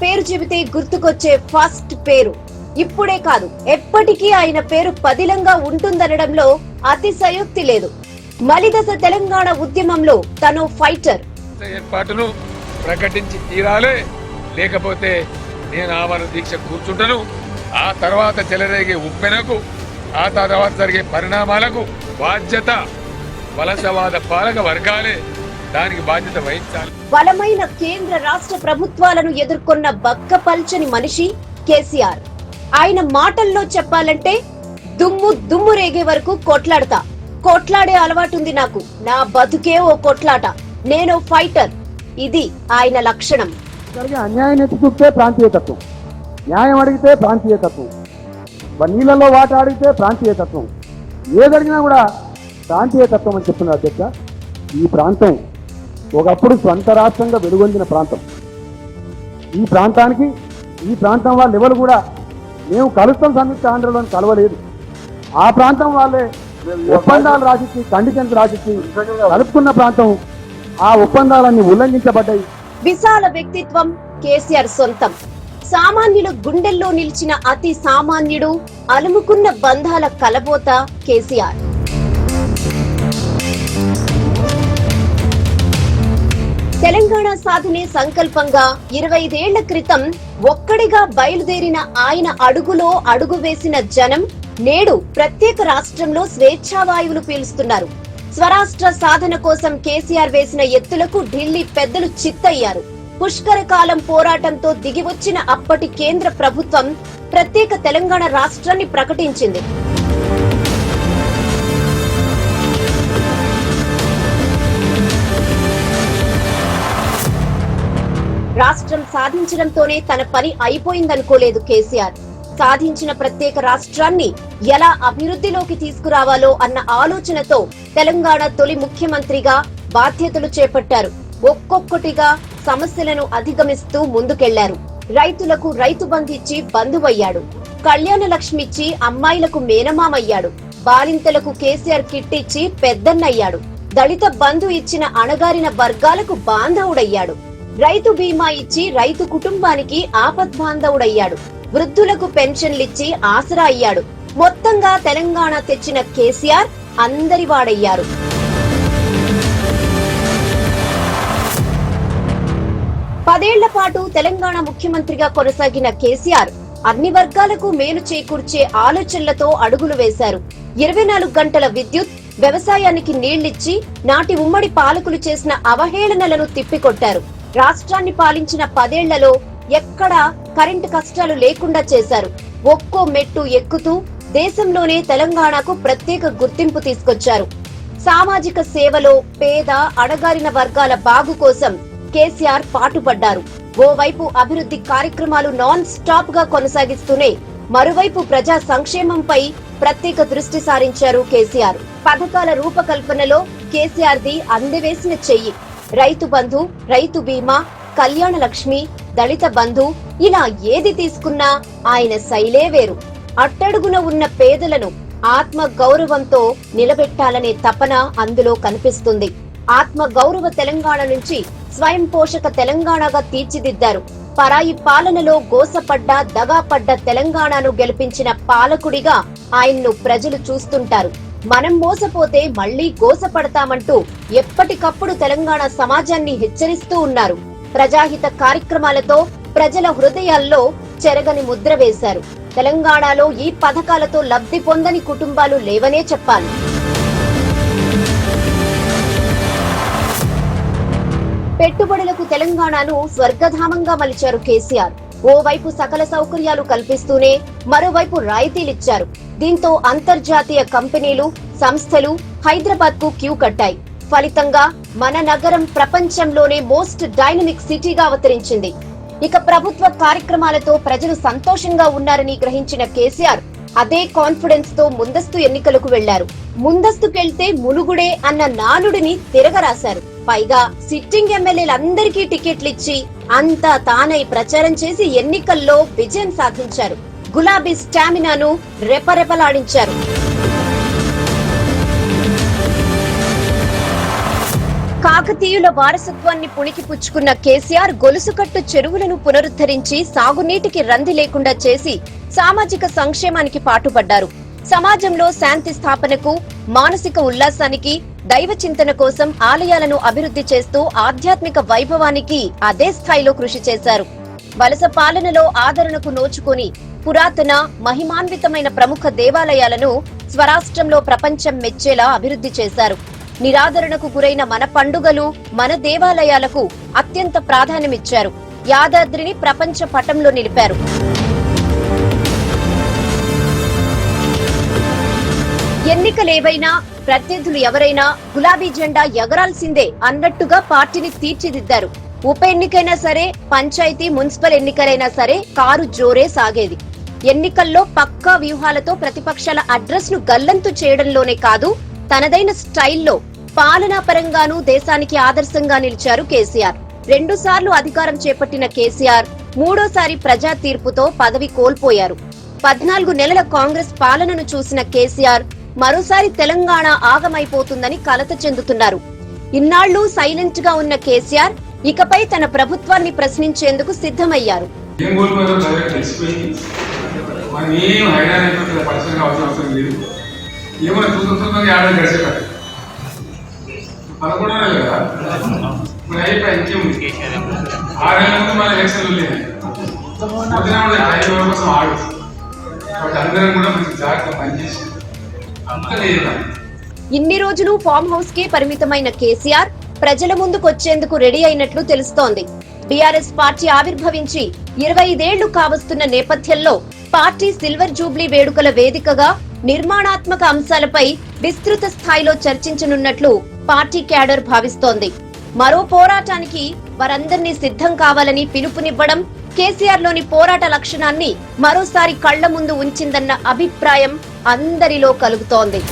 పేరు చెబితే గుర్తుకొచ్చే ఫస్ట్ పేరు, ఇప్పుడే కాదు ఎప్పటికీ ఆయన పేరు పదిలంగా ఉంటుందనడంలో అతిశయోక్తి లేదు. మలిదశ తెలంగాణ ఉద్యమంలో తను ఫైటర్. ఏర్పాటును ప్రకటించి తీరాలే, లేకపోతే నేను ఆమరణ దీక్ష కూర్చుంటాను. ఆ తర్వాత చెలరేగే ఉప్పెనకు, ఆ తర్వాత జరిగే పరిణామాలకు బాధ్యత వలసవాద పాలక వర్గాలే దానికి బాధ్యత వహించాలి. బలమైన కేంద్ర రాష్ట్ర ప్రభుత్వాలను ఎదుర్కొన్న బక్కపల్చని మనిషి కేసీఆర్. ఆయన మాటల్లో చెప్పాలంటే దుమ్ము రేగే వరకు కొట్లాడతా, కొట్లాడే అలవాటుంది నాకు, నా బతుకే ఓ కొట్లాట, నేను ఫైటర్. ఇది ఆయన లక్షణం. అన్యాయం ఎత్తి చూపితే ప్రాంతీయతత్వం, న్యాయం అడిగితే ప్రాంతీయతత్వం, నీళ్ళలో వాట అడిగితే ప్రాంతీయతత్వం, ఏదడిగినా కూడా ప్రాంతీయతత్వం అని చెప్తున్నారు అధ్యక్ష. ఈ ప్రాంతం ఒకప్పుడు స్వంత రాష్ట్రంగా వెలుగొందిన ప్రాంతం. ఈ ప్రాంతానికి ఈ ప్రాంతం వాళ్ళ ఎవరు కూడా మేము కలుస్తాం సంయుక్త ఆంధ్రలో కలవలేదు. ఆ ప్రాంతం వాళ్ళే ఒప్పందాలు రాసిచ్చి కండిషన్స్ రాసిచ్చి కలుపుకున్న ప్రాంతం. ఆ ఒప్పందాలన్నీ ఉల్లంఘించబడ్డాయి. విశాల వ్యక్తిత్వం కేసీఆర్ సొంతం. సామాన్యుల గుండెల్లో నిలిచిన అతి సామాన్యుడు, అలుముకున్న బంధాల కలబోత కేసీఆర్. తెలంగాణ సాధనే సంకల్పంగా 25 ఏళ్ల క్రితం ఒక్కడిగా బయలుదేరిన ఆయన అడుగులో అడుగు వేసిన జనం నేడు ప్రత్యేక రాష్ట్రంలో స్వేచ్ఛావాయువులు పీలుస్తున్నారు. స్వరాష్ట్ర సాధన కోసం కేసీఆర్ వేసిన ఎత్తులకు ఢిల్లీ పెద్దలు చిత్తయ్యారు. పుష్కర కాలం పోరాటంతో దిగివచ్చిన అప్పటి కేంద్ర ప్రభుత్వం ప్రత్యేక తెలంగాణ రాష్ట్రాన్ని ప్రకటించింది. రాష్ట్రం సాధించడంతోనే తన పని అయిపోయిందనుకోలేదు కేసీఆర్. సాధించిన ప్రత్యేక రాష్ట్రాన్ని ఎలా అభివృద్ధిలోకి తీసుకురావాలో అన్న ఆలోచనతో తెలంగాణ తొలి ముఖ్యమంత్రిగా బాధ్యతలు చేపట్టారు. ఒక్కొక్కటిగా సమస్యలను అధిగమిస్తూ ముందుకెళ్లారు. రైతులకు రైతు బంధు ఇచ్చి బంధువయ్యాడు. కళ్యాణ లక్ష్మి ఇచ్చి అమ్మాయిలకు మేనమామయ్యాడు. బాలింతలకు కేసీఆర్ కిట్ ఇచ్చి పెద్దన్నయ్యాడు. దళిత బంధు ఇచ్చిన అణగారిన వర్గాలకు బాంధవుడయ్యాడు. రైతు బీమా ఇచ్చి రైతు కుటుంబానికి ఆపద్బాంధవుడయ్యాడు. వృద్ధులకు పెన్షన్లిచ్చి ఆసరా అయ్యాడు. మొత్తంగా తెలంగాణ తెచ్చిన కేసీఆర్ అందరి వాడయ్యారు. పదేళ్ల పాటు తెలంగాణ ముఖ్యమంత్రిగా కొనసాగిన కేసీఆర్ అన్ని వర్గాలకు మేలు చేకూర్చే ఆలోచనలతో అడుగులు వేశారు. 24 గంటల విద్యుత్, వ్యవసాయానికి నీళ్లిచ్చి నాటి ఉమ్మడి పాలకులు చేసిన అవహేళనలను తిప్పికొట్టారు. రాష్ట్రాన్ని పాలించిన 10 ఏళ్లలో ఎక్కడా కరెంటు కష్టాలు లేకుండా చేశారు. ఒక్కో మెట్టు ఎక్కుతూ దేశంలోనే తెలంగాణకు ప్రత్యేక గుర్తింపు తీసుకొచ్చారు. సామాజిక సేవలో పేద అణగారిన వర్గాల బాగు కోసం కేసీఆర్ పాటుపడ్డారు. ఓవైపు అభివృద్ధి కార్యక్రమాలు నాన్ స్టాప్ గా కొనసాగిస్తూనే మరోవైపు ప్రజా సంక్షేమంపై ప్రత్యేక దృష్టి సారించారు కేసీఆర్. పథకాల రూపకల్పనలో కేసీఆర్ ది అందవేసిన చెయ్యి. రైతు బంధు, రైతు బీమా, కళ్యాణ లక్ష్మి, దళిత బంధు, ఇలా ఏది తీసుకున్నా ఆయన శైలే వేరు. అట్టడుగున ఉన్న పేదలను ఆత్మ గౌరవంతో నిలబెట్టాలనే తపన అందులో కనిపిస్తుంది. ఆత్మ గౌరవ తెలంగాణ నుంచి స్వయం పోషక తెలంగాణగా తీర్చిదిద్దారు. పరాయి పాలనలో గోసపడ్డ, దగాపడ్డ తెలంగాణను గెలిపించిన పాలకుడిగా ఆయన్ను ప్రజలు చూస్తుంటారు. మనం మోసపోతే మళ్లీ గోసపడతామంటూ ఎప్పటికప్పుడు తెలంగాణ సమాజాన్ని హెచ్చరిస్తూ ఉన్నారు. ప్రజాహిత కార్యక్రమాలతో ప్రజల హృదయాల్లో చెరగని ముద్ర వేశారు. తెలంగాణలో ఈ పథకాలతో లబ్ధి పొందని కుటుంబాలు లేవనే చెప్పాలి. పెట్టుబడులకు తెలంగాణను స్వర్గధామంగా మలిచారు కేసీఆర్. ఓవైపు సకల సౌకర్యాలు కల్పిస్తూనే మరోవైపు రాయితీలిచ్చారు. దీంతో అంతర్జాతీయ కంపెనీలు, సంస్థలు హైదరాబాద్ కు క్యూ కట్టాయి. ఫలితంగా మన నగరం ప్రపంచంలోనే మోస్ట్ డైనమిక్ సిటీగా అవతరించింది. ఇక ప్రభుత్వ కార్యక్రమాలతో ప్రజలు సంతోషంగా ఉన్నారని గ్రహించిన కేసీఆర్ అదే కాన్ఫిడెన్స్ తో ముందస్తు ఎన్నికలకు వెళ్లారు. ముందస్తుకెళ్తే మునుగుడే అన్న నానుడిని తిరగరాశారు. పైగా సిట్టింగ్ ఎమ్మెల్యేలందరికీ టికెట్లిచ్చి అంతా తానై ప్రచారం చేసి ఎన్నికల్లో విజయం సాధించారు. గులాబీ స్టామినాను రెపరెపలాడించారు. కాకతీయుల వారసత్వాన్ని పుణికి పుచ్చుకున్న కేసీఆర్ గొలుసుకట్టు చెరువులను పునరుద్ధరించి సాగునీటికి రంది లేకుండా చేసి సామాజిక సంక్షేమానికి పాటుపడ్డారు. సమాజంలో శాంతి స్థాపనకు, మానసిక ఉల్లాసానికి, దైవ చింతన కోసం ఆలయాలను అభివృద్ధి చేస్తూ ఆధ్యాత్మిక వైభవానికి అదే స్థాయిలో కృషి చేశారు. వలస పాలనలో ఆదరణకు నోచుకొని పురాతన, మహిమాన్వితమైన ప్రముఖ దేవాలయాలను స్వరాష్ట్రంలో ప్రపంచం మెచ్చేలా అభివృద్ధి చేశారు. నిరాదరణకు గురైన మన పండుగలు, మన దేవాలయాలకు అత్యంత ప్రాధాన్యమిచ్చారు. యాదాద్రిని ప్రపంచ పటంలో నిలిపారు. ఎన్నికలేవైనా, ప్రత్యర్థులు ఎవరైనా గులాబీ జెండా ఎగరాల్సిందే అన్నట్టుగా పార్టీని తీర్చిదిద్దారు. ఉప ఎన్నికైనా సరే, పంచాయతీ, మున్సిపల్ ఎన్నికలైనా సరే కారు జోరే సాగేది. ఎన్నికల్లో పక్కా వ్యూహాలతో ప్రతిపక్షాల అడ్రస్ ను గల్లంతు చేయడంలోనే కాదు, తనదైన స్టైల్లో పాలనా పరంగానూ దేశానికి ఆదర్శంగా నిలిచారు కేసీఆర్. 2 సార్లు అధికారం చేపట్టిన కేసీఆర్ మూడోసారి ప్రజా తీర్పుతో పదవి కోల్పోయారు. 14 నెలల కాంగ్రెస్ పాలనను చూసిన కేసీఆర్ మరోసారి తెలంగాణ ఆగమైపోతుందని కలత చెందుతున్నారు. ఇన్నాళ్లు సైలెంట్ గా ఉన్న కేసీఆర్ ఇకపై తన ప్రభుత్వాన్ని ప్రశ్నించేందుకు సిద్ధమయ్యారు. ఇన్ని రోజులు ఫామ్ హౌస్ కే పరిమితమైన కేసీఆర్ ప్రజల ముందుకొచ్చేందుకు రెడీ అయినట్లు తెలుస్తోంది. బీఆర్ఎస్ పార్టీ ఆవిర్భవించి 25 ఏళ్లు కావస్తున్న నేపథ్యంలో పార్టీ సిల్వర్ జూబ్లీ వేడుకల వేదికగా నిర్మాణాత్మక అంశాలపై విస్తృత స్థాయిలో చర్చించనున్నట్లు పార్టీ క్యాడర్ భావిస్తోంది. మరో పోరాటానికి వారందరినీ సిద్ధం కావాలని పిలుపునివ్వడం కేసీఆర్ లోని పోరాట లక్షణాన్ని మరోసారి కళ్ల ముందు ఉంచిందన్న అభిప్రాయం అందరిలో కలుగుతోంది.